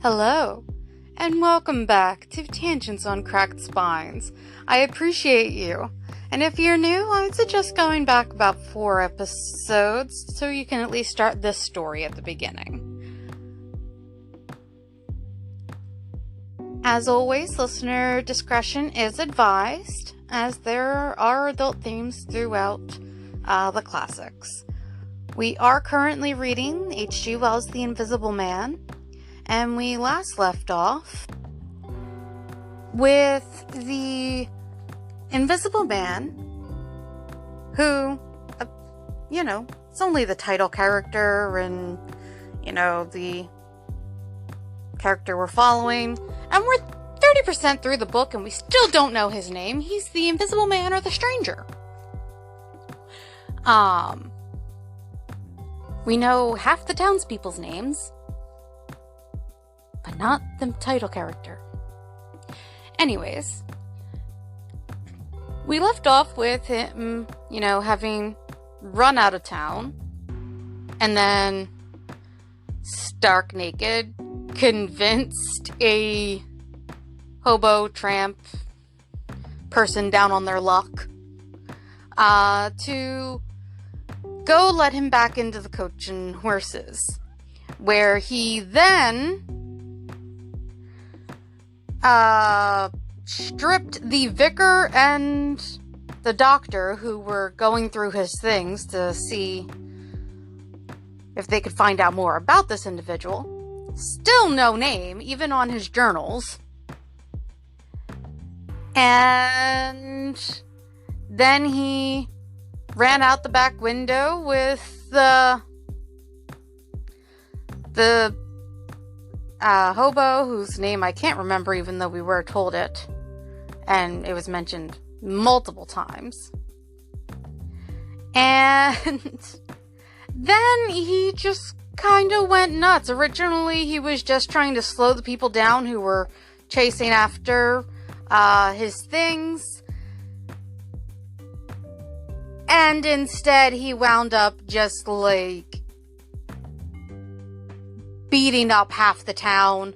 Hello, and welcome back to Tangents on Cracked Spines. I appreciate you, and if you're new, I'd suggest going back about 4 episodes so you can at least start this story at the beginning. As always, listener discretion is advised, as there are adult themes throughout the classics. We are currently reading H.G. Wells' The Invisible Man, and we last left off with the Invisible Man, who, it's only the title character and, the character we're following, and we're 30% through the book and we still don't know his name. He's the Invisible Man or the Stranger. We know half the townspeople's names, but not the title character. Anyways, we left off with him, having run out of town, and then stark naked convinced a hobo tramp person down on their luck to go let him back into the coach and horses, where he then stripped the vicar and the doctor who were going through his things to see if they could find out more about this individual. Still no name, even on his journals. And then he ran out the back window with the hobo, whose name I can't remember, even though we were told it, and it was mentioned multiple times. And then he just kind of went nuts. Originally, he was just trying to slow the people down who were chasing after his things, and instead he wound up just beating up half the town.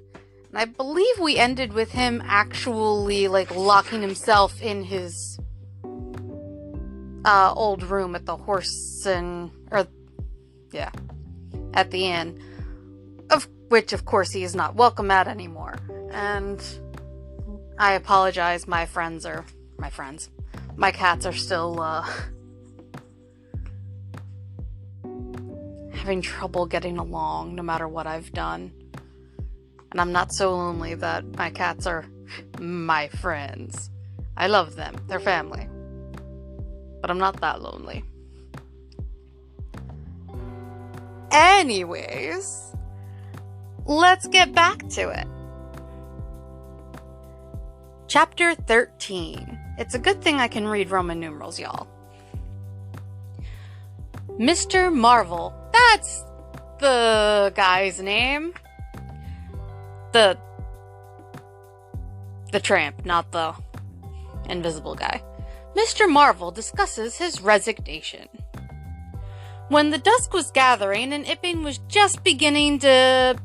And I believe we ended with him actually locking himself in his old room at the at the inn, of which of course he is not welcome at anymore. And I apologize, my cats are still having trouble getting along no matter what I've done. And I'm not so lonely that my cats are my friends. I love them, they're family. But I'm not that lonely. Anyways, let's get back to it. Chapter 13. It's a good thing I can read Roman numerals, y'all. Mr. Marvel. That's the guy's name. The tramp, not the invisible guy. Mr. Marvel discusses his resignation. When the dusk was gathering and Ipping was just beginning to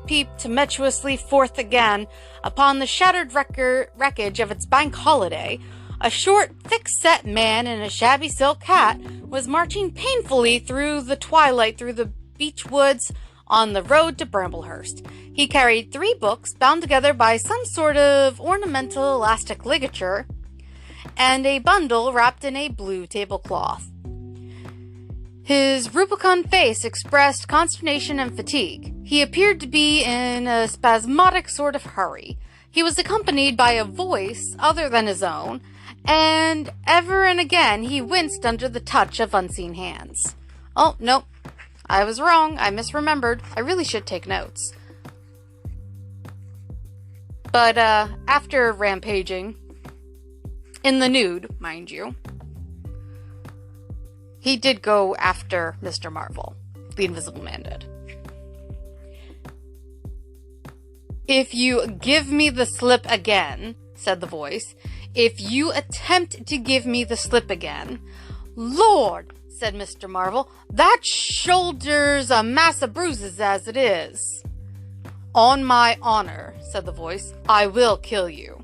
peep tumultuously forth again upon the shattered wreckage of its bank holiday, a short, thick-set man in a shabby silk hat was marching painfully through the twilight through the beech woods on the road to Bramblehurst. He carried 3 books bound together by some sort of ornamental elastic ligature, and a bundle wrapped in a blue tablecloth. His rubicund face expressed consternation and fatigue. He appeared to be in a spasmodic sort of hurry. He was accompanied by a voice other than his own, and ever and again he winced under the touch of unseen hands. Oh, no. I was wrong. I misremembered. I really should take notes. But, after rampaging, in the nude, mind you, he did go after Mr. Marvel. The Invisible Man did. "If you give me the slip again," said the voice, "if you attempt to give me the slip again..." "Lord," said Mr. Marvel, "that shoulder's a mass of bruises as it is." On my honor, said the voice, I will kill you.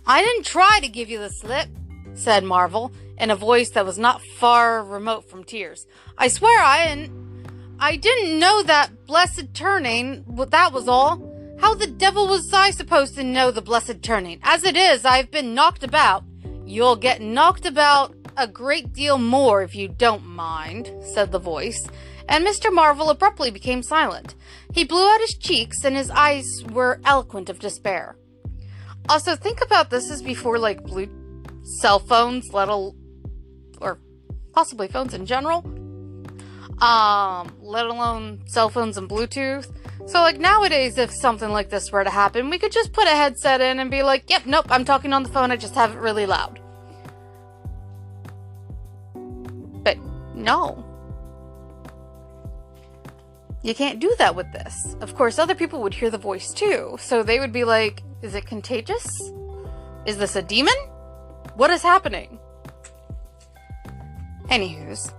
I didn't try to give you the slip, said Marvel, in a voice that was not far remote from tears. I swear I didn't know that blessed turning, that was all. How the devil was I supposed to know the blessed turning? As it is, I've been knocked about. You'll get knocked about a great deal more if you don't mind, said the voice, and Mr. Marvel abruptly became silent. He blew out his cheeks, and his eyes were eloquent of despair. Also, think about this as before, like, blue cell phones, or possibly phones in general, let alone cell phones and Bluetooth. So, like, nowadays, if something like this were to happen, we could just put a headset in and be like, yep, nope, I'm talking on the phone, I just have it really loud. But, no. You can't do that with this. Of course, other people would hear the voice too, so they would be like, is it contagious? Is this a demon? What is happening? Anywho's.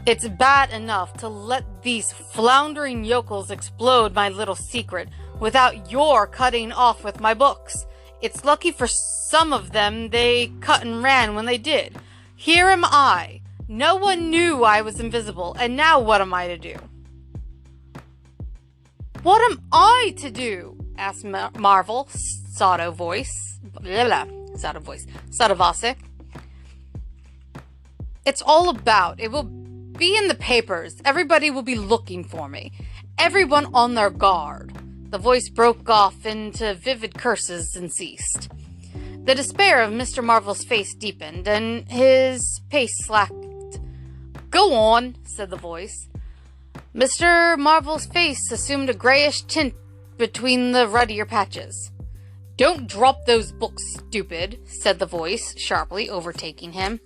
It's bad enough to let these floundering yokels explode my little secret without your cutting off with my books. It's lucky for some of them they cut and ran when they did. Here am I. No one knew I was invisible, and now what am I to do? What am I to do? Asked Marvel, sotto voice. Sotto voice. Sotto voce. It's all about. It will be in the papers. Everybody will be looking for me. Everyone on their guard. The voice broke off into vivid curses and ceased. The despair of Mr. Marvel's face deepened, and his pace slacked. Go on, said the voice. Mr. Marvel's face assumed a grayish tint between the ruddier patches. Don't drop those books, stupid, said the voice, sharply overtaking him.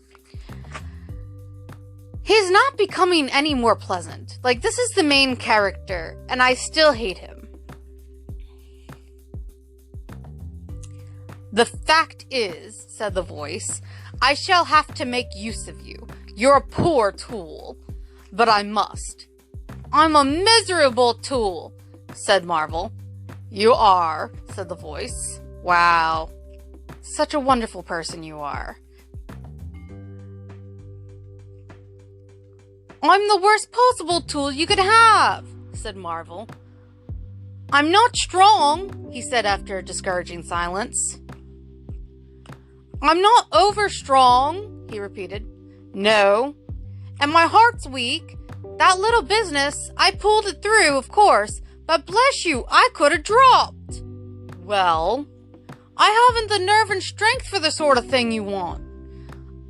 He's not becoming any more pleasant. Like, this is the main character, and I still hate him. The fact is, said the voice, I shall have to make use of you. You're a poor tool, but I must. I'm a miserable tool, said Marvel. You are, said the voice. Wow, such a wonderful person you are. I'm the worst possible tool you could have, said Marvel. I'm not strong, he said after a discouraging silence. I'm not over strong, he repeated. No. And my heart's weak. That little business, I pulled it through, of course, but bless you, I could have dropped. Well, I haven't the nerve and strength for the sort of thing you want.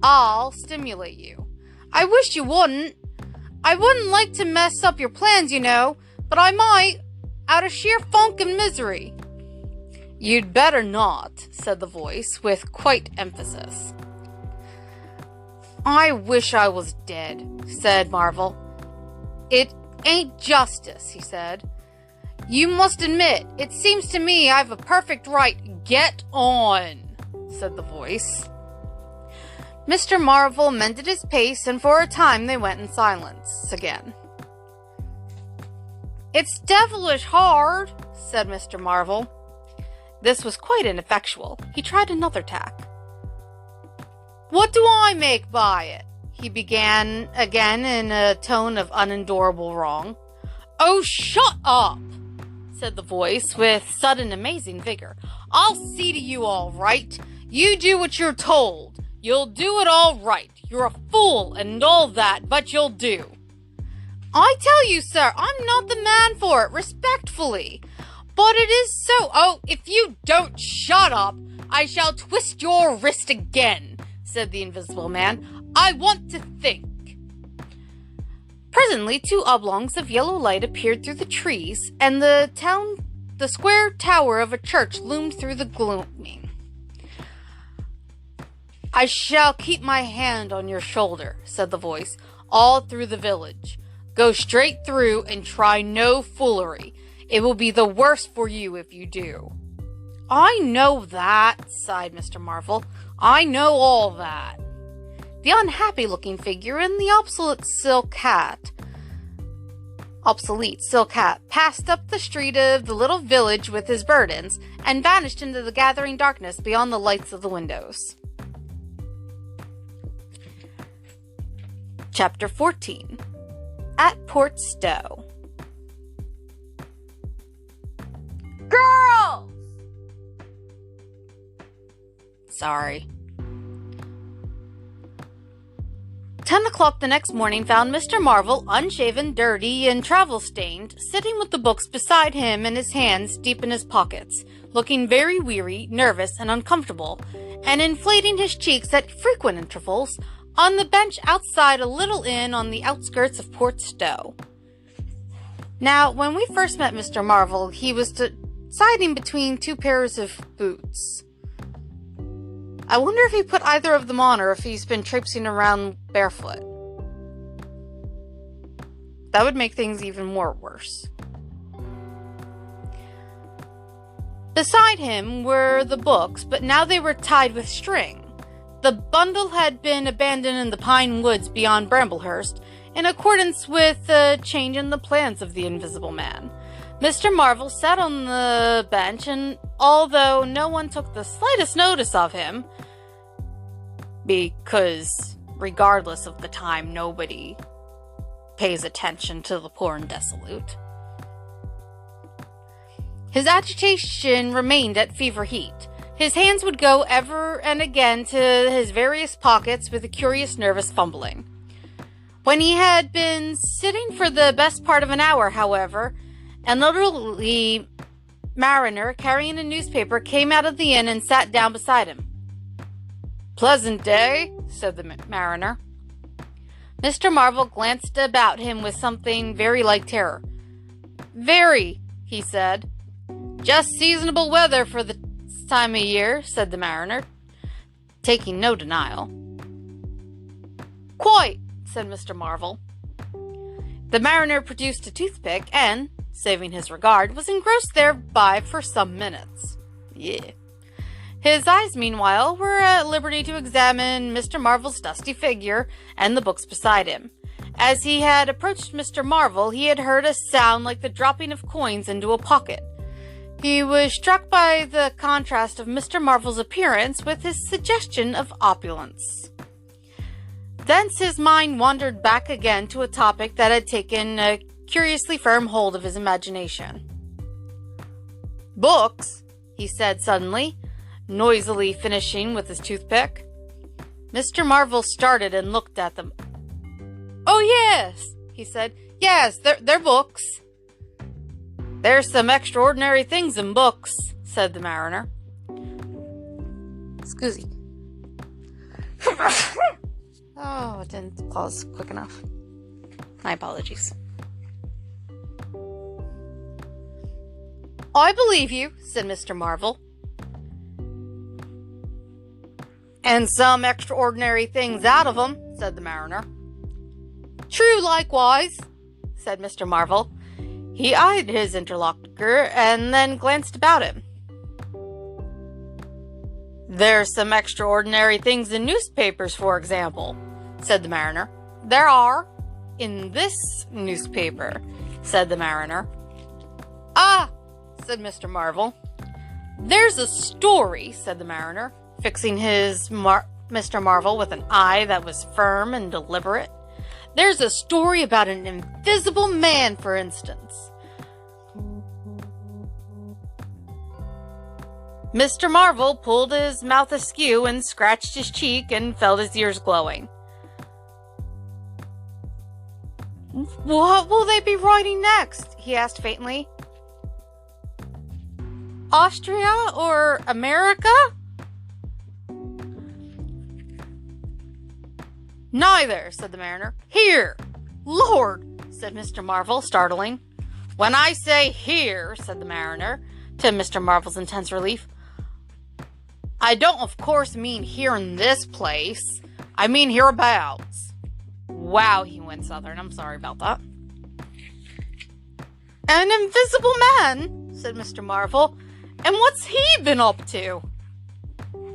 I'll stimulate you. I wish you wouldn't. I wouldn't like to mess up your plans, you know, but I might, out of sheer funk and misery. You'd better not, said the voice, with quite emphasis. I wish I was dead, said Marvel. It ain't justice, he said. You must admit, it seems to me I've a perfect right. Get on, said the voice. Mr. Marvel mended his pace, and for a time they went in silence again. It's devilish hard, said Mr. Marvel. This was quite ineffectual. He tried another tack. What do I make by it? He began again in a tone of unendurable wrong. Oh, shut up, said the voice with sudden amazing vigor. I'll see to you all right. You do what you're told. You'll do it all right. You're a fool and all that, but you'll do. I tell you, sir, I'm not the man for it, respectfully. But it is so. Oh, if you don't shut up, I shall twist your wrist again, said the Invisible Man. I want to think. Presently, 2 oblongs of yellow light appeared through the trees, and the square tower of a church loomed through the gloaming. I shall keep my hand on your shoulder, said the voice, all through the village. Go straight through and try no foolery. It will be the worse for you if you do. I know that, sighed Mr. Marvel. I know all that. the unhappy-looking figure in the obsolete silk hat passed up the street of the little village with his burdens and vanished into the gathering darkness beyond the lights of the windows. Chapter 14. At Port Stowe. Girls! Sorry. 10 o'clock the next morning found Mr. Marvel, unshaven, dirty, and travel-stained, sitting with the books beside him and his hands deep in his pockets, looking very weary, nervous, and uncomfortable, and inflating his cheeks at frequent intervals on the bench outside a little inn on the outskirts of Port Stowe. Now, when we first met Mr. Marvel, he was deciding between two pairs of boots. I wonder if he put either of them on or if he's been traipsing around barefoot. That would make things even more worse. Beside him were the books, but now they were tied with string. The bundle had been abandoned in the pine woods beyond Bramblehurst, in accordance with a change in the plans of the Invisible Man. Mr. Marvel sat on the bench, and although no one took the slightest notice of him, because regardless of the time, nobody pays attention to the poor and desolate, his agitation remained at fever heat. His hands would go ever and again to his various pockets with a curious, nervous fumbling. When he had been sitting for the best part of an hour, however, an elderly mariner carrying a newspaper came out of the inn and sat down beside him. "Pleasant day," said the mariner. Mr. Marvel glanced about him with something very like terror. "Very," he said. "Just seasonable weather for the time of year," said the mariner, taking no denial. "Quite," said Mr. Marvel. The mariner produced a toothpick and, saving his regard, was engrossed thereby for some minutes. His eyes, meanwhile, were at liberty to examine Mr. Marvel's dusty figure and the books beside him. As he had approached Mr. Marvel, he had heard a sound like the dropping of coins into a pocket. He was struck by the contrast of Mr. Marvel's appearance with his suggestion of opulence. Thence his mind wandered back again to a topic that had taken a curiously firm hold of his imagination. "Books," he said suddenly, noisily finishing with his toothpick. Mr. Marvel started and looked at them. "Oh, yes," he said. "Yes, they're books." "There's some extraordinary things in books," said the mariner. Excuse me. Oh, I didn't pause quick enough. My apologies. "I believe you," said Mr. Marvel. "And some extraordinary things out of them," said the mariner. "True likewise," said Mr. Marvel. He eyed his interlocutor and then glanced about him. "There's some extraordinary things in newspapers, for example," said the mariner. "There are. In this newspaper," said the mariner. "Ah," said Mr. Marvel. "There's a story," said the mariner, fixing his Mr. Marvel with an eye that was firm and deliberate. "There's a story about an invisible man, for instance." Mr. Marvel pulled his mouth askew and scratched his cheek and felt his ears glowing. "What will they be writing next?" he asked faintly. "Austria or America?" "Neither," said the mariner. "Here!" "Lord!" said Mr. Marvel, startling. "When I say here," said the mariner, to Mr. Marvel's intense relief, "I don't, of course, mean here in this place. I mean hereabouts." Wow, he went southern. I'm sorry about that. "An invisible man," said Mr. Marvel. "And what's he been up to?"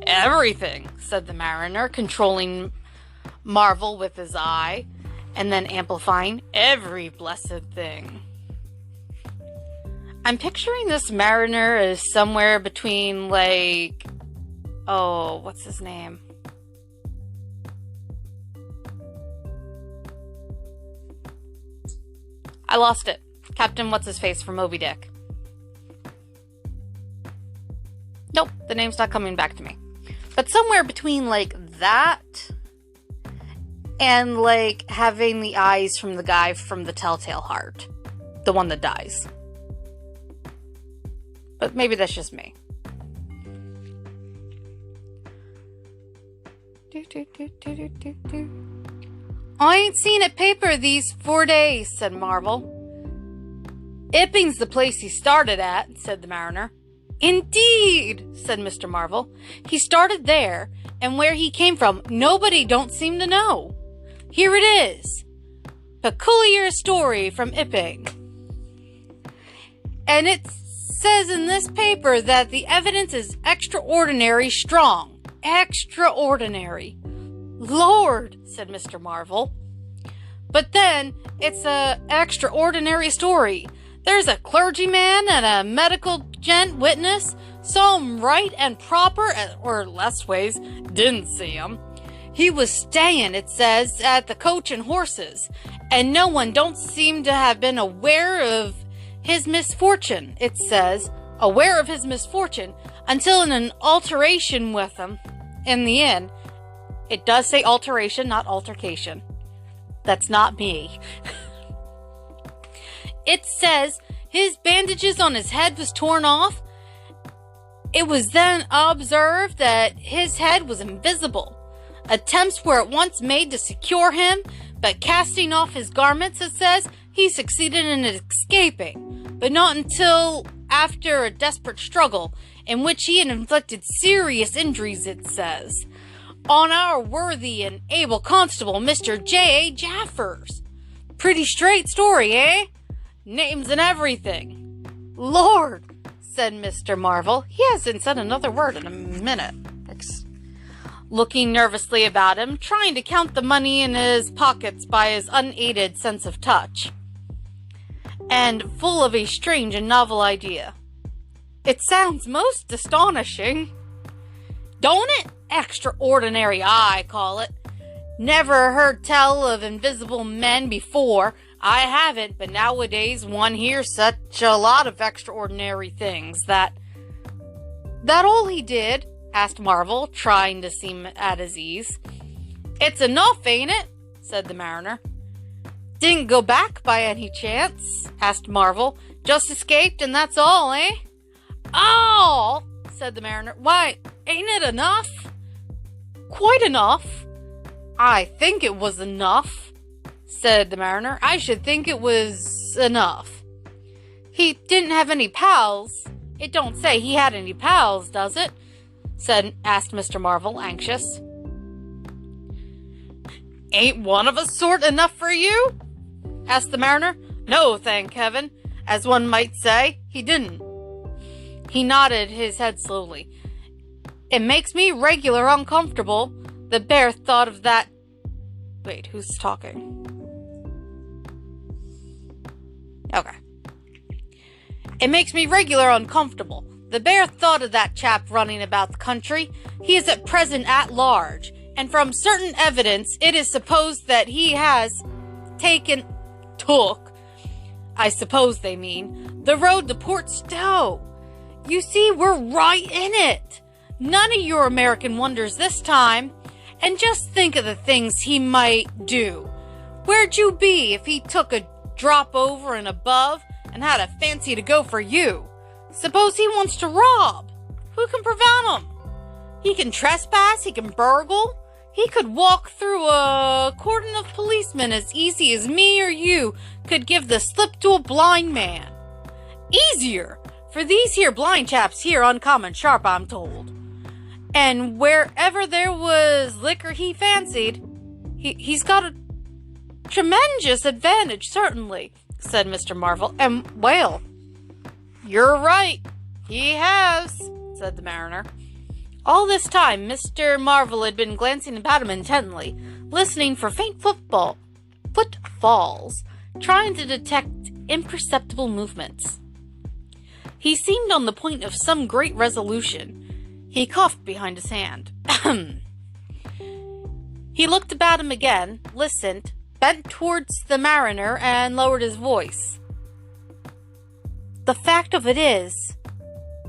"Everything," said the mariner, controlling Marvel with his eye, and then amplifying every blessed thing. I'm picturing this mariner as somewhere between, like, oh, what's his name? I lost it. Captain What's-His-Face from Moby Dick. Nope, the name's not coming back to me. But somewhere between, like, that and, like, having the eyes from the guy from the Telltale Heart. The one that dies. But maybe that's just me. I ain't seen a paper these 4 days, said Marvel. Ipping's the place he started at, said the mariner. Indeed, said Mr. Marvel. He started there, and where he came from, nobody don't seem to know. Here it is. Peculiar story from Ipping. And it says in this paper that the evidence is extraordinary strong. Extraordinary. Lord, said Mr. Marvel. But then, it's a extraordinary story. There's a clergyman and a medical gent witness saw him right and proper, or less ways, didn't see him. He was staying, it says, at the Coach and Horses, and no one don't seem to have been aware of his misfortune, it says, aware of his misfortune, until in an alteration with him in the inn. It does say alteration, not altercation. That's not me. It says his bandages on his head was torn off. It was then observed that his head was invisible. Attempts were at once made to secure him, but casting off his garments, it says, he succeeded in escaping, but not until after a desperate struggle, in which he had inflicted serious injuries, it says, on our worthy and able constable, Mr. J.A. Jaffers. Pretty straight story, eh? Names and everything. Lord, said Mr. Marvel. He hasn't said another word in a minute. Looking nervously about him, trying to count the money in his pockets by his unaided sense of touch, and full of a strange and novel idea. It sounds most astonishing. Don't it? Extraordinary, I call it. Never heard tell of invisible men before. I haven't, but nowadays one hears such a lot of extraordinary things that all he did? Asked Marvel, trying to seem at his ease. It's enough, ain't it? Said the mariner. Didn't go back by any chance? Asked Marvel. Just escaped and that's all, eh? All, said the mariner. Why, ain't it enough? Quite enough. I think it was enough, said the mariner. I should think it was enough. He didn't have any pals. It don't say he had any pals, does it? Asked Mr. Marvel, anxious. Ain't one of a sort enough for you? Asked the mariner. No, thank heaven. As one might say, he didn't. He nodded his head slowly. It makes me regular uncomfortable, the bare thought of that. Wait, who's talking? Okay. It makes me regular uncomfortable. The bare thought of that chap running about the country. He is at present at large, and from certain evidence, it is supposed that he has took, I suppose they mean, the road to Port Stowe. You see, we're right in it. None of your American wonders this time. And just think of the things he might do. Where'd you be if he took a drop over and above and had a fancy to go for you? Suppose he wants to rob. Who can prevent him? He can trespass, he can burgle. He could walk through a cordon of policemen as easy as me or you could give the slip to a blind man. Easier, for these here blind chaps here uncommon sharp, I'm told. And wherever there was liquor he fancied, he's got a tremendous advantage, certainly, said Mr. Marvel. And, well, you're right, he has, said the mariner. All this time, Mr. Marvel had been glancing about him intently, listening for faint footfalls, trying to detect imperceptible movements. He seemed on the point of some great resolution. He coughed behind his hand. He looked about him again, listened, bent towards the mariner, and lowered his voice. The fact of it is,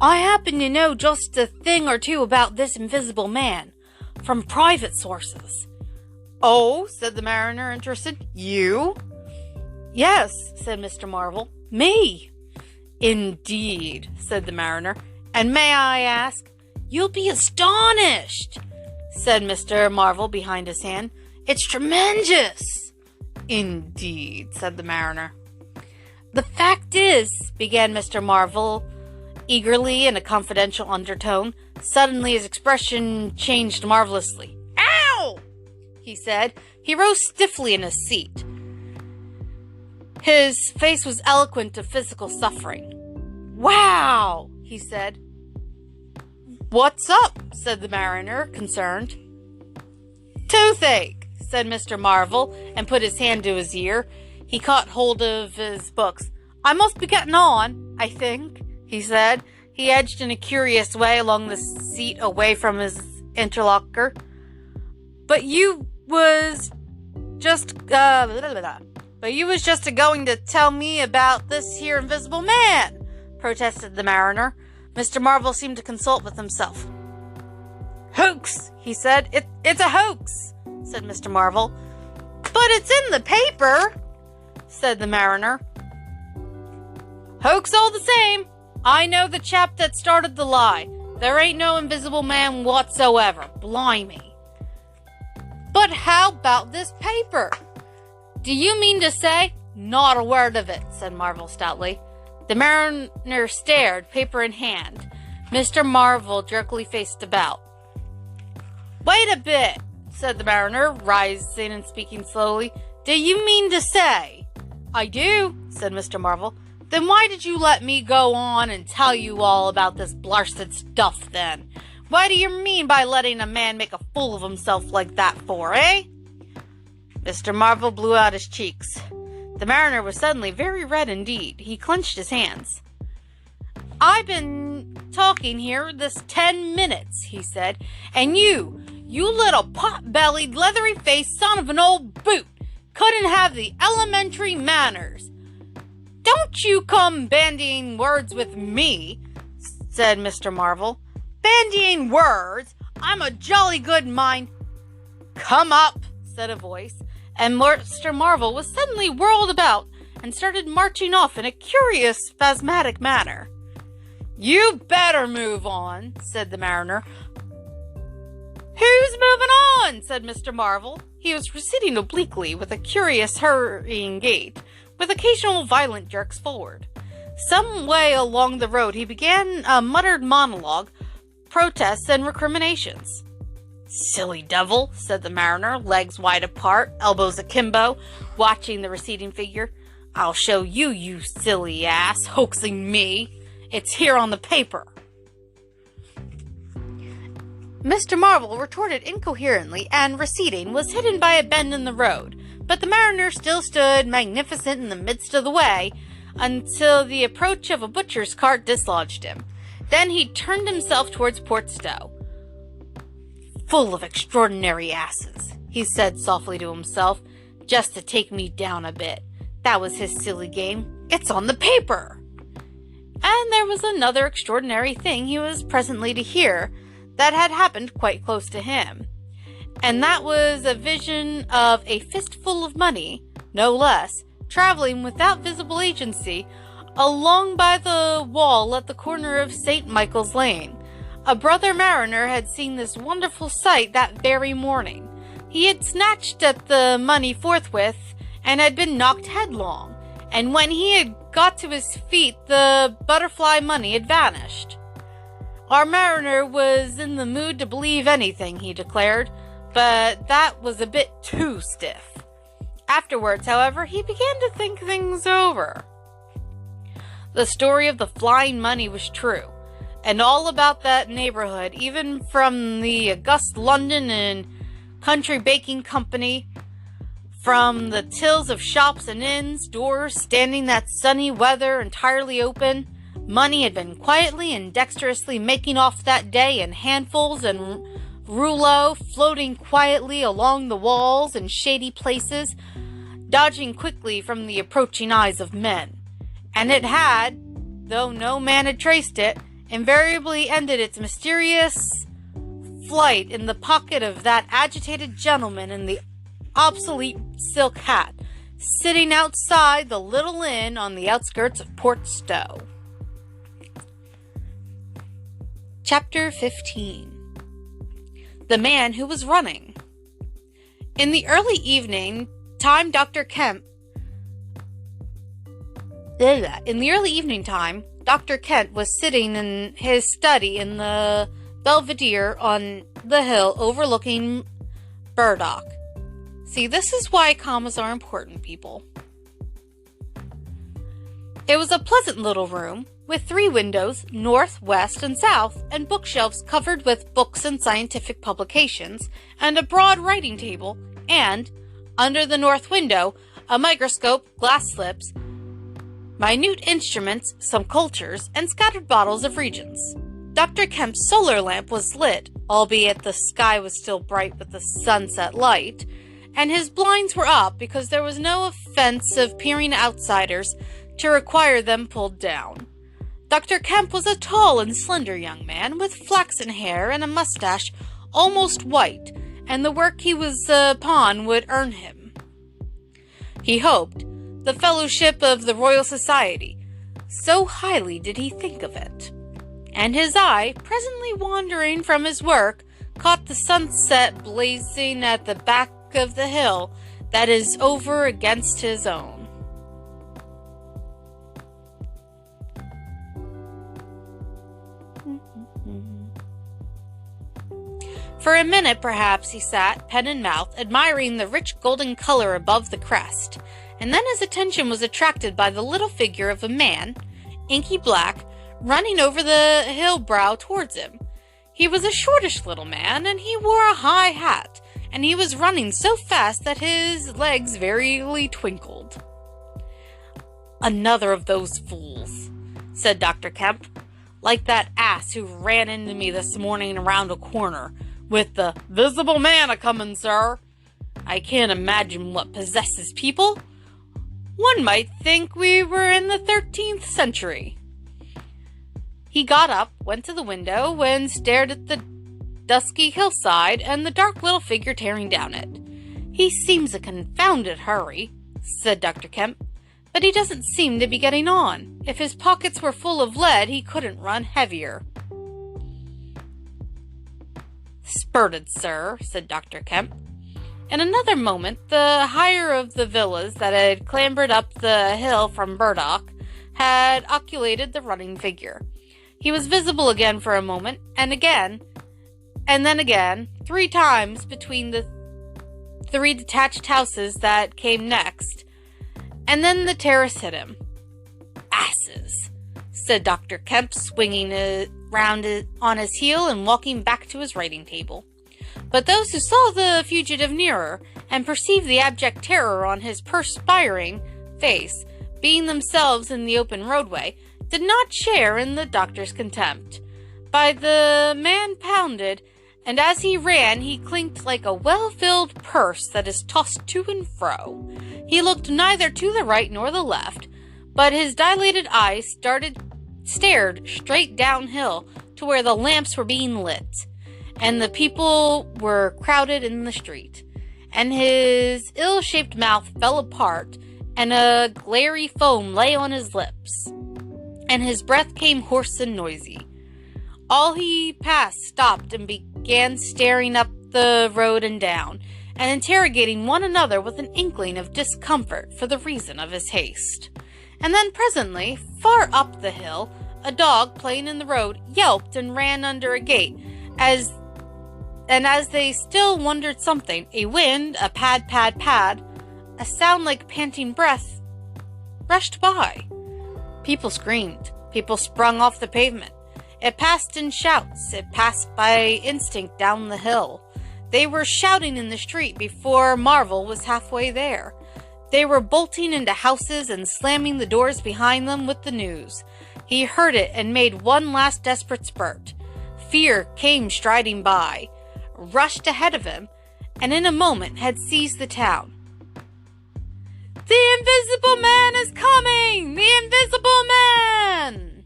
I happen to know just a thing or two about this invisible man, from private sources. Oh, said the mariner, interested. You? Yes, said Mr. Marvel. Me. Indeed, said the mariner. And may I ask? You'll be astonished, said Mr. Marvel behind his hand. It's tremendous. Indeed, said the mariner. The fact is, began Mr. Marvel eagerly in a confidential undertone. Suddenly his expression changed marvelously. Ow! He said. He rose stiffly in his seat. His face was eloquent of physical suffering. Wow! He said. What's up? Said the mariner, concerned. Toothache, said Mr. Marvel, and put his hand to his ear. He caught hold of his books. I must be getting on, I think, he said. He edged in a curious way along the seat away from his interlocutor. But you was just going to tell me about this here invisible man, protested the mariner. Mr. Marvel seemed to consult with himself. Hoax, he said. It's a hoax, said Mr. Marvel. But it's in the paper, said the mariner. Hoax all the same. I know the chap that started the lie. There ain't no invisible man whatsoever. Blimey. But how about this paper? Do you mean to say? Not a word of it, said Marvel stoutly. The mariner stared, paper in hand. Mr. Marvel jerkily faced about. Wait a bit, said the mariner, rising and speaking slowly. Do you mean to say? I do, said Mr. Marvel. Then why did you let me go on and tell you all about this blarsted stuff then? What do you mean by letting a man make a fool of himself like that for, eh? Mr. Marvel blew out his cheeks. The mariner was suddenly very red indeed. He clenched his hands. I've been talking here this 10 minutes, he said, and you little pot-bellied, leathery-faced son of an old boot, couldn't have the elementary manners. Don't you come bandying words with me, said Mr. Marvel. Bandying words? I'm a jolly good mind. Come up, said a voice, and Mr. Marvel was suddenly whirled about and started marching off in a curious, spasmodic manner. You better move on, said the mariner. Who's moving on? Said Mr. Marvel. He was proceeding obliquely with a curious, hurrying gait, with occasional violent jerks forward. Some way along the road he began a muttered monologue, protests and recriminations. Silly devil, said the mariner, legs wide apart, elbows akimbo, watching the receding figure. I'll show you, you silly ass, hoaxing me. It's here on the paper. Mr. Marvel retorted incoherently and, receding, was hidden by a bend in the road, but the mariner still stood magnificent in the midst of the way until the approach of a butcher's cart dislodged him. Then he turned himself towards Port Stowe. Full of extraordinary asses, he said softly to himself, just to take me down a bit. That was his silly game. It's on the paper. And there was another extraordinary thing he was presently to hear that had happened quite close to him. And that was a vision of a fistful of money, no less, traveling without visible agency along by the wall at the corner of St. Michael's Lane. A brother mariner had seen this wonderful sight that very morning. He had snatched at the money forthwith and had been knocked headlong, and when he had got to his feet, the butterfly money had vanished. Our mariner was in the mood to believe anything, he declared, but that was a bit too stiff. Afterwards, however, he began to think things over. The story of the flying money was true, and all about that neighborhood, even from the august London and country baking company, from the tills of shops and inns, doors standing that sunny weather entirely open. Money had been quietly and dexterously making off that day in handfuls and rouleaux, floating quietly along the walls in shady places, dodging quickly from the approaching eyes of men. And it had, though no man had traced it, invariably ended its mysterious flight in the pocket of that agitated gentleman in the obsolete silk hat, sitting outside the little inn on the outskirts of Port Stowe. Chapter 15. The Man Who Was Running. In the early evening time, Dr. Kent was sitting in his study in the belvedere on the hill overlooking Burdock. See, this is why commas are important, people. It was a pleasant little room, with 3 windows, north, west, and south, and bookshelves covered with books and scientific publications, and a broad writing table, and, under the north window, a microscope, glass slips, minute instruments, some cultures, and scattered bottles of reagents. Dr. Kemp's solar lamp was lit, albeit the sky was still bright with the sunset light, and his blinds were up because there was no offense of peering outsiders to require them pulled down. Dr. Kemp was a tall and slender young man with flaxen hair and a mustache almost white, and the work he was upon would earn him, he hoped, the fellowship of the Royal Society. So highly did he think of it. And his eye, presently wandering from his work, caught the sunset blazing at the back of the hill that is over against his own. For a minute, perhaps, he sat, pen in mouth, admiring the rich golden color above the crest, and then his attention was attracted by the little figure of a man, inky black, running over the hill brow towards him. He was a shortish little man, and he wore a high hat, and he was running so fast that his legs verily twinkled. "Another of those fools," said Dr. Kemp, "like that ass who ran into me this morning around a corner, with the 'Visible Man a-comin', sir.' I can't imagine what possesses people. One might think we were in the 13th century." He got up, went to the window, and stared at the dusky hillside and the dark little figure tearing down it. "He seems a confounded hurry," said Dr. Kemp, "but he doesn't seem to be getting on. If his pockets were full of lead, he couldn't run heavier." "Spurted, sir," said Dr. Kemp. In another moment, the higher of the villas that had clambered up the hill from Burdock had oculated the running figure. He was visible again for a moment, and then again, 3 times between the 3 detached houses that came next, and then the terrace hit him. "Asses," said Dr. Kemp, swinging round on his heel and walking back to his writing table. But those who saw the fugitive nearer, and perceived the abject terror on his perspiring face, being themselves in the open roadway, did not share in the doctor's contempt. By the man pounded, and as he ran he clinked like a well-filled purse that is tossed to and fro. He looked neither to the right nor the left, but his dilated eyes stared straight downhill to where the lamps were being lit, and the people were crowded in the street, and his ill-shaped mouth fell apart, and a glary foam lay on his lips, and his breath came hoarse and noisy. All he passed stopped and began staring up the road and down, and interrogating one another with an inkling of discomfort for the reason of his haste. And then presently, far up the hill, a dog playing in the road yelped and ran under a gate, as they still wondered something, a wind, a pad, pad, pad, a sound like panting breath, rushed by. People screamed. People sprung off the pavement. It passed in shouts. It passed by instinct down the hill. They were shouting in the street before Marvel was halfway there. They were bolting into houses and slamming the doors behind them with the news. He heard it and made one last desperate spurt. Fear came striding by, rushed ahead of him, and in a moment had seized the town. "The Invisible Man is coming! The Invisible Man!"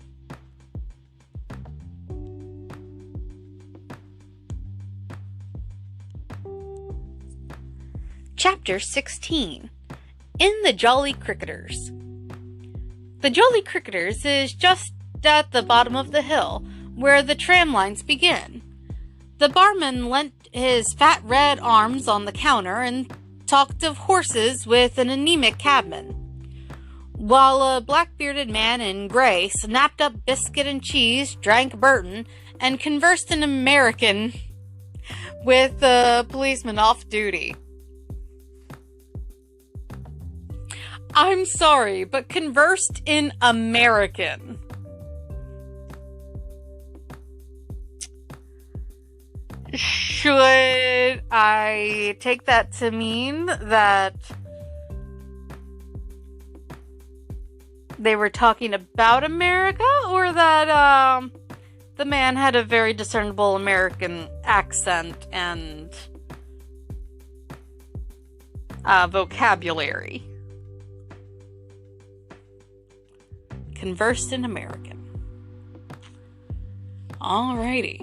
Chapter 16. In the Jolly Cricketers. The Jolly Cricketers is just at the bottom of the hill, where the tram lines begin. The barman leant his fat red arms on the counter and talked of horses with an anemic cabman, while a black-bearded man in gray snapped up biscuit and cheese, drank Burton, and conversed in American with a policeman off duty. I'm sorry, but conversed in American. Should I take that to mean that they were talking about America, or that the man had a very discernible American accent and vocabulary? Conversed in American. Alrighty.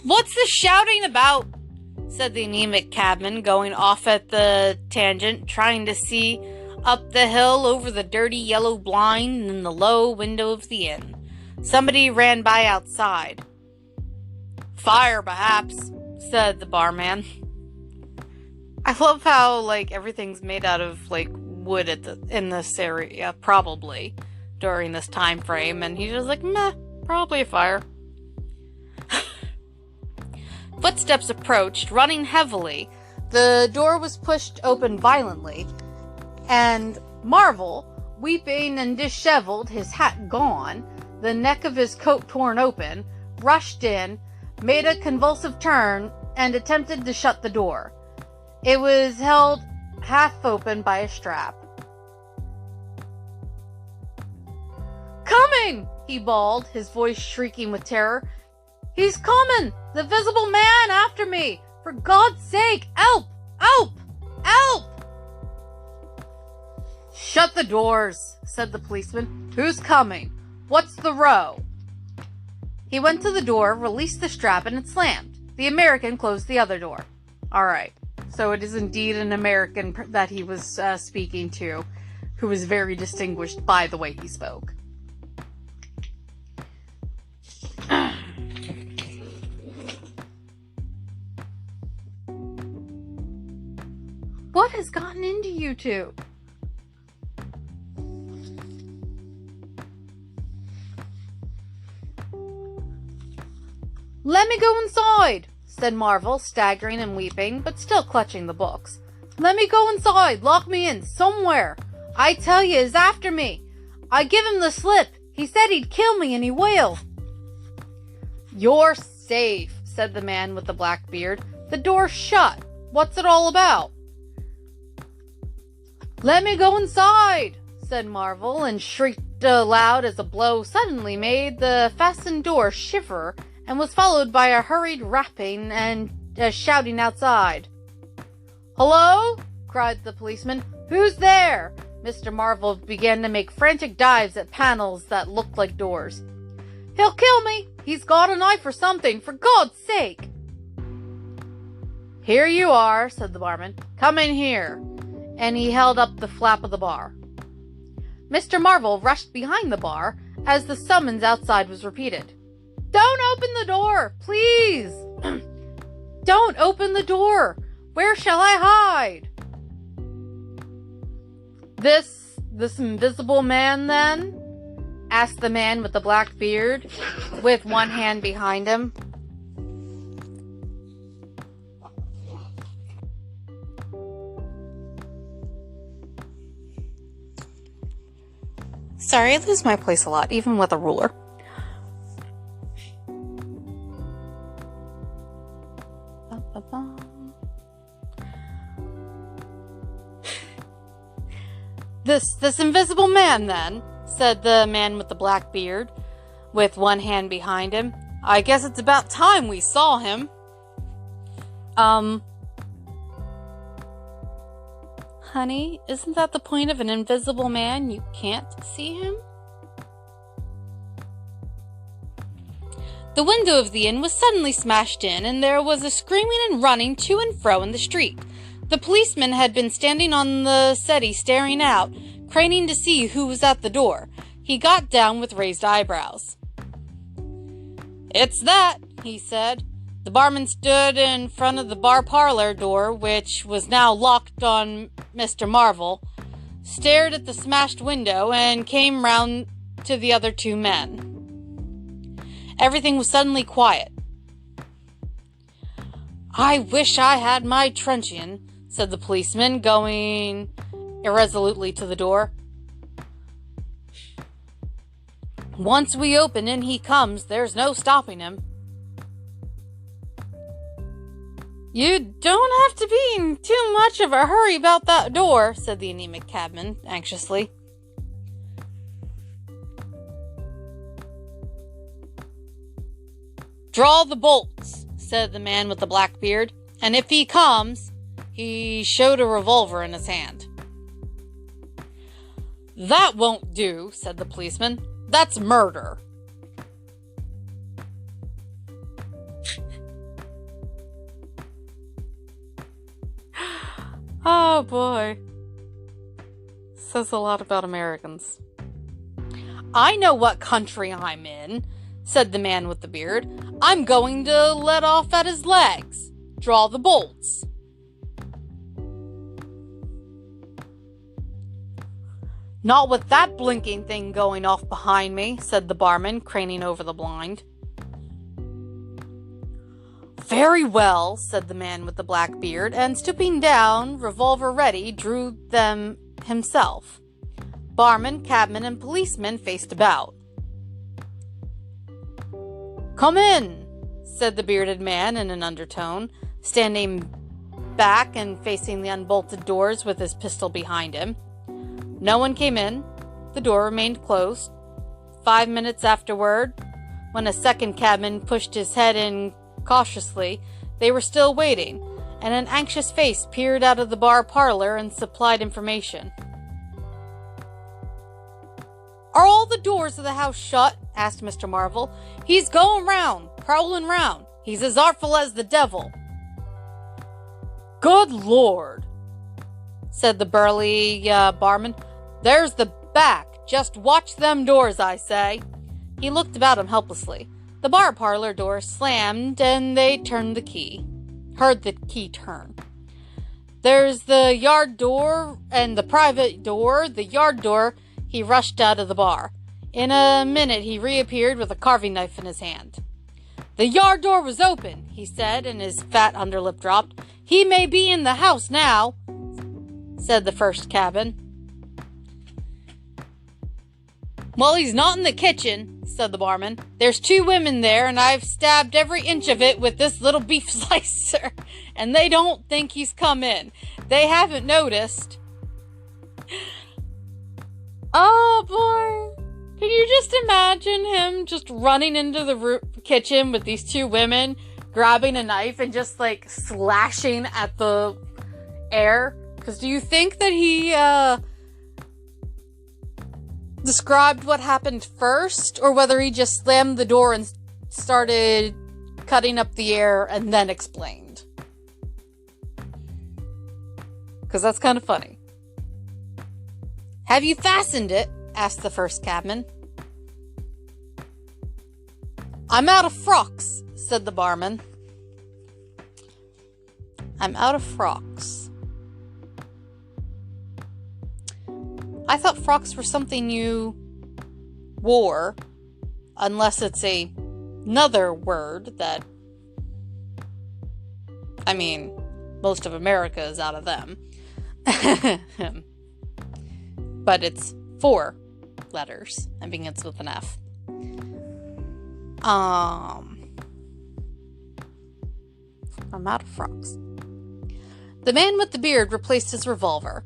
"What's the shouting about?" said the anemic cabman, going off at the tangent, trying to see up the hill over the dirty yellow blind in the low window of the inn. Somebody ran by outside. "Fire, perhaps," said the barman. I love how, everything's made out of, wood in this area, probably, during this time frame, and he's just like, meh, probably a fire. Footsteps approached, running heavily. The door was pushed open violently, and Marvel, weeping and disheveled, his hat gone, the neck of his coat torn open, rushed in, made a convulsive turn, and attempted to shut the door. It was held half open by a strap. "Coming!" he bawled, his voice shrieking with terror. "He's coming! The Visible Man after me! For God's sake, help! Help! Help!" "Shut the doors," said the policeman. "Who's coming? What's the row?" He went to the door, released the strap, and it slammed. The American closed the other door. Alright, so it is indeed an American that he was speaking to, who was very distinguished by the way he spoke. What has gotten into you two? "Let me go inside," said Marvel, staggering and weeping, but still clutching the books. "Let me go inside. Lock me in somewhere. I tell you, he's after me. I give him the slip. He said he'd kill me, and he will." "You're safe," said the man with the black beard. "The door's shut. What's it all about?" "Let me go inside," said Marvel, and shrieked aloud as a blow suddenly made the fastened door shiver and was followed by a hurried rapping and shouting outside. "Hello?" cried the policeman. "Who's there?" Mr. Marvel began to make frantic dives at panels that looked like doors. "He'll kill me! He's got a knife or something, for God's sake!" "Here you are," said the barman. "Come in here." And he held up the flap of the bar. Mr. Marvel rushed behind the bar as the summons outside was repeated. "Don't open the door, please!" "Don't open the door! Where shall I hide?" This invisible man, then?" asked the man with the black beard, with one hand behind him. Sorry, I lose my place a lot, even with a ruler. This invisible man, then, said the man with the black beard, with one hand behind him. I guess it's about time we saw him. Honey, isn't that the point of an invisible man? You can't see him? The window of the inn was suddenly smashed in, and there was a screaming and running to and fro in the street. The policeman had been standing on the settee staring out, craning to see who was at the door. He got down with raised eyebrows. "It's that," he said. The barman stood in front of the bar parlor door, which was now locked on Mr. Marvel, stared at the smashed window, and came round to the other two men. Everything was suddenly quiet. "I wish I had my truncheon," said the policeman, going irresolutely to the door. "Once we open and he comes, there's no stopping him." "You don't have to be in too much of a hurry about that door," said the anemic cabman anxiously. "Draw the bolts," said the man with the black beard, "and if he comes," he showed a revolver in his hand. "That won't do," said the policeman. "That's murder." Oh boy. Says a lot about Americans. "I know what country I'm in," said the man with the beard. "I'm going to let off at his legs. Draw the bolts." "Not with that blinking thing going off behind me," said the barman, craning over the blind. "Very well," said the man with the black beard, and stooping down, revolver ready, drew them himself. Barman, cabman, and policeman faced about. "Come in," said the bearded man in an undertone, standing back and facing the unbolted doors with his pistol behind him. No one came in. The door remained closed. 5 minutes afterward, when a second cabman pushed his head in cautiously, they were still waiting, and an anxious face peered out of the bar parlor and supplied information. "Are all the doors of the house shut?" asked Mr. Marvel. "He's going round, prowling round. He's as artful as the devil." "Good Lord," said the burly barman. "There's the back. Just watch them doors, I say." He looked about him helplessly. The bar parlor door slammed, and they heard the key turn. "There's the yard door and the private door. The yard door." He rushed out of the bar. In a minute he reappeared with a carving knife in his hand. "The yard door was open," he said, and his fat underlip dropped. "He may be in the house now," said the first cabin. "Well, he's not in the kitchen," said the barman. "There's 2 women there, and I've stabbed every inch of it with this little beef slicer, and they don't think he's come in. They haven't noticed." Oh boy. Can you just imagine him just running into the kitchen with these 2 women, grabbing a knife and just like slashing at the air? Because do you think that he described what happened first, or whether he just slammed the door and started cutting up the air and then explained? Because that's kind of funny. "Have you fastened it?" asked the first cabman. "I'm out of frocks," said the barman. "I'm out of frocks." I thought frocks were something you wore, unless it's another word that, I mean, most of America is out of them. But it's 4 letters and begins with an F. I'm out of frocks. The man with the beard replaced his revolver.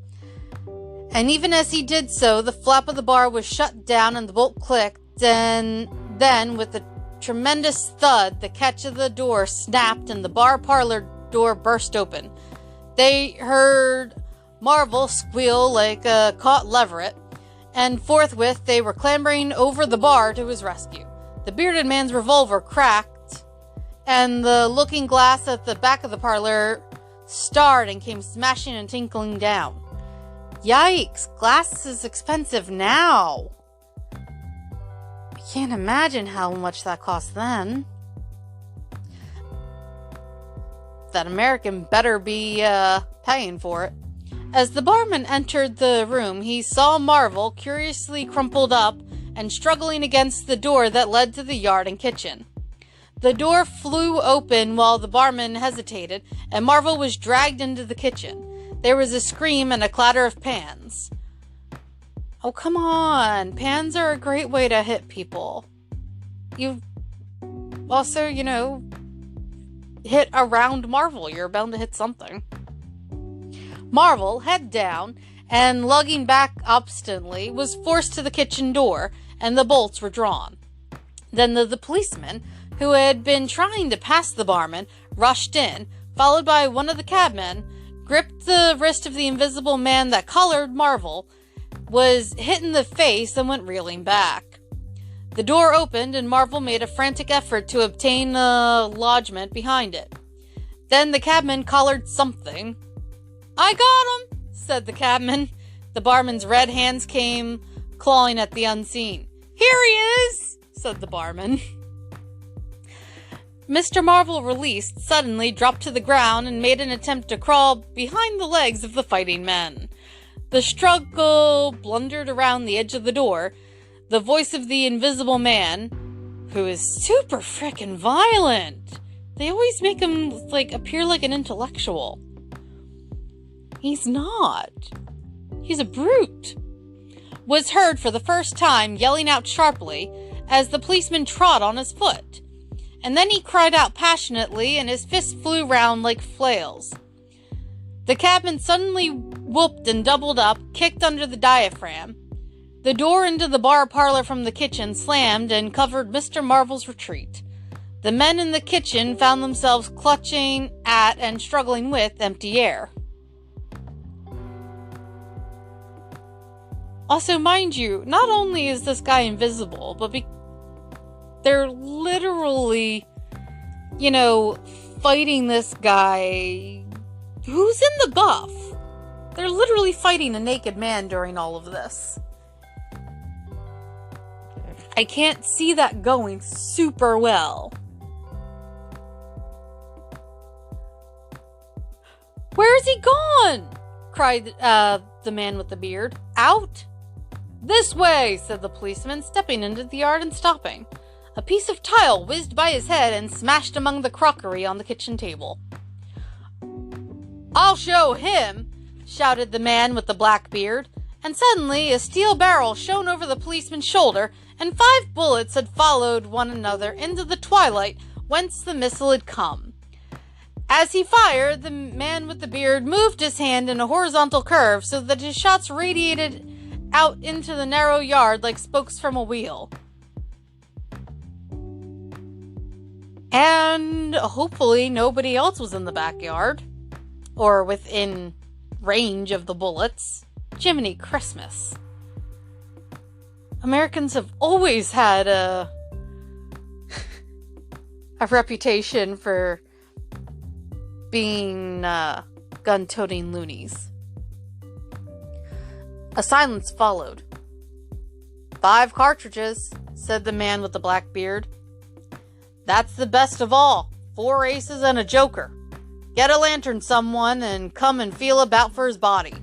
And even as he did so, the flap of the bar was shut down and the bolt clicked, and then, with a tremendous thud, the catch of the door snapped and the bar parlor door burst open. They heard Marvel squeal like a caught leveret, and forthwith they were clambering over the bar to his rescue. The bearded man's revolver cracked, and the looking glass at the back of the parlor starred and came smashing and tinkling down. Yikes, glass is expensive now. I can't imagine how much that cost then. That American better be paying for it. As the barman entered the room, he saw Marvel curiously crumpled up and struggling against the door that led to the yard and kitchen. The door flew open while the barman hesitated, and Marvel was dragged into the kitchen. There was a scream and a clatter of pans. Oh, come on. Pans are a great way to hit people. You also, hit around Marvel. You're bound to hit something. Marvel, head down, and lugging back obstinately, was forced to the kitchen door, and the bolts were drawn. Then the policeman, who had been trying to pass the barman, rushed in, followed by one of the cabmen, gripped the wrist of the invisible man that collared Marvel, was hit in the face, and went reeling back. The door opened, and Marvel made a frantic effort to obtain a lodgment behind it. Then the cabman collared something. "I got him," said the cabman. The barman's red hands came clawing at the unseen. "Here he is," said the barman. Mr. Marvel, released, suddenly dropped to the ground and made an attempt to crawl behind the legs of the fighting men. The struggle blundered around the edge of the door. The voice of the invisible man, who is super frickin' violent. They always make him, appear like an intellectual. He's not. He's a brute. Was heard for the first time, yelling out sharply as the policeman trod on his foot. And then he cried out passionately, and his fists flew round like flails. The cabman suddenly whooped and doubled up, kicked under the diaphragm. The door into the bar parlor from the kitchen slammed and covered Mr. Marvel's retreat. The men in the kitchen found themselves clutching at and struggling with empty air. Also, mind you, not only is this guy invisible, but they're literally, fighting this guy who's in the buff. They're literally fighting a naked man during all of this. I can't see that going super well. "Where's he gone?" cried the man with the beard. "Out?" "This way," said the policeman, stepping into the yard and stopping. A piece of tile whizzed by his head and smashed among the crockery on the kitchen table. "I'll show him," shouted the man with the black beard, and suddenly a steel barrel shone over the policeman's shoulder, and 5 bullets had followed one another into the twilight whence the missile had come. As he fired, the man with the beard moved his hand in a horizontal curve so that his shots radiated out into the narrow yard like spokes from a wheel. And hopefully nobody else was in the backyard or within range of the bullets. Jiminy Christmas. Americans have always had a reputation for being gun-toting loonies. A silence followed. 5 cartridges, said the man with the black beard. That's the best of all. 4 aces and a joker. Get a lantern, someone, and come and feel about for his body.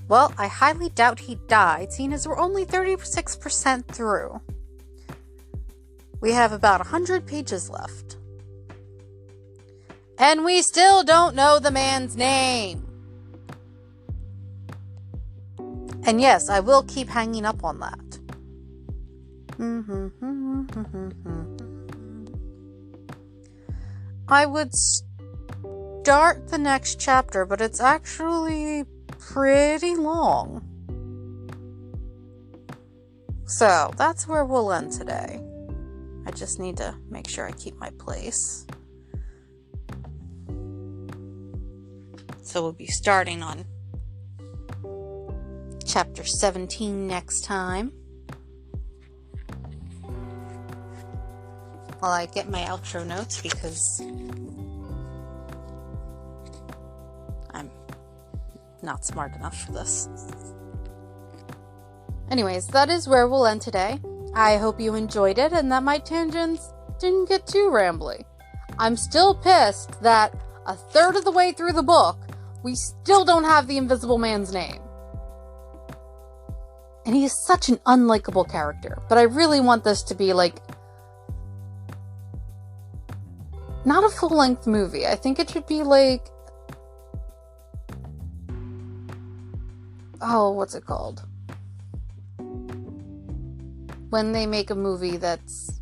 Well, I highly doubt he died, seeing as we're only 36% through. We have about 100 pages left. And we still don't know the man's name. And yes, I will keep hanging up on that. I would start the next chapter, but it's actually pretty long. So, that's where we'll end today. I just need to make sure I keep my place. So we'll be starting on chapter 17 next time. While I get my outro notes, because I'm not smart enough for this. Anyways, that is where we'll end today. I hope you enjoyed it and that my tangents didn't get too rambly. I'm still pissed that a third of the way through the book, we still don't have the Invisible Man's name. And he is such an unlikable character. But I really want this to be like, not a full-length movie. I think it should be like, oh, what's it called? When they make a movie that's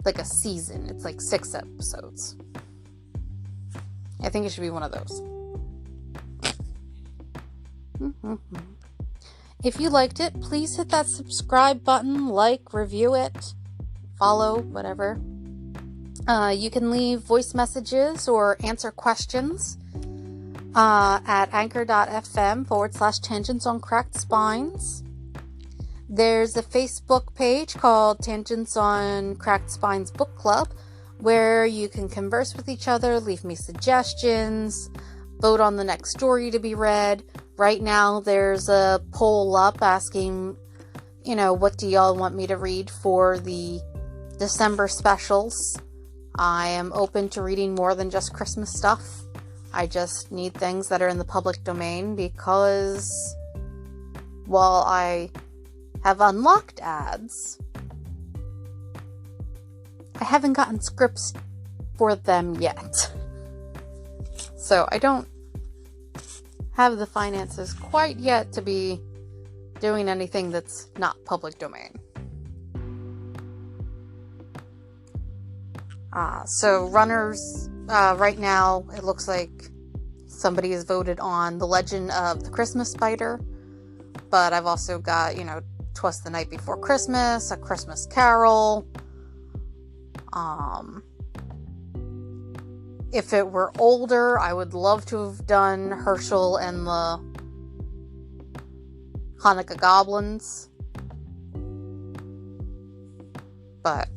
like a season. It's like 6 episodes. I think it should be one of those. If you liked it, please hit that subscribe button, like, review it, follow, whatever. You can leave voice messages or answer questions at anchor.fm/tangents on cracked spines. There's a Facebook page called Tangents on Cracked Spines Book Club, where you can converse with each other, leave me suggestions, vote on the next story to be read. Right now, there's a poll up asking, what do y'all want me to read for the December specials? I am open to reading more than just Christmas stuff. I just need things that are in the public domain because, while I have unlocked ads, I haven't gotten scripts for them yet. So I don't have the finances quite yet to be doing anything that's not public domain. So runners, right now, it looks like somebody has voted on The Legend of the Christmas Spider, but I've also got, 'Twas the Night Before Christmas, A Christmas Carol. If it were older, I would love to have done Herschel and the Hanukkah Goblins. But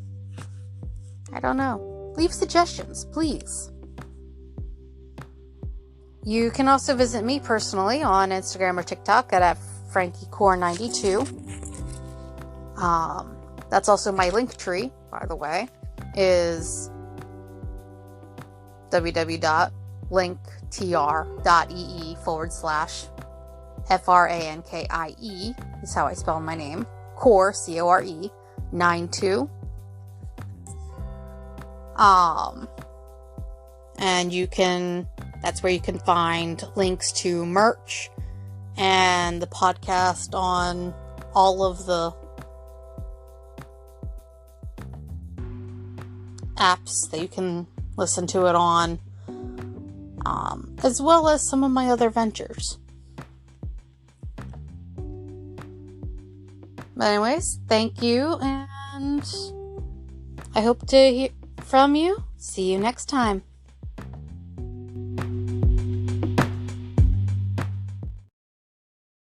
I don't know. Leave suggestions, please. You can also visit me personally on Instagram or TikTok at FrankieCore92. That's also my Linktree, by the way, is www.linktr.ee/FRANKIE is how I spell my name. Core, CORE, 92. And that's where you can find links to merch and the podcast on all of the apps that you can listen to it on, as well as some of my other ventures. But anyways, thank you, and I hope to hear from you. See you next time.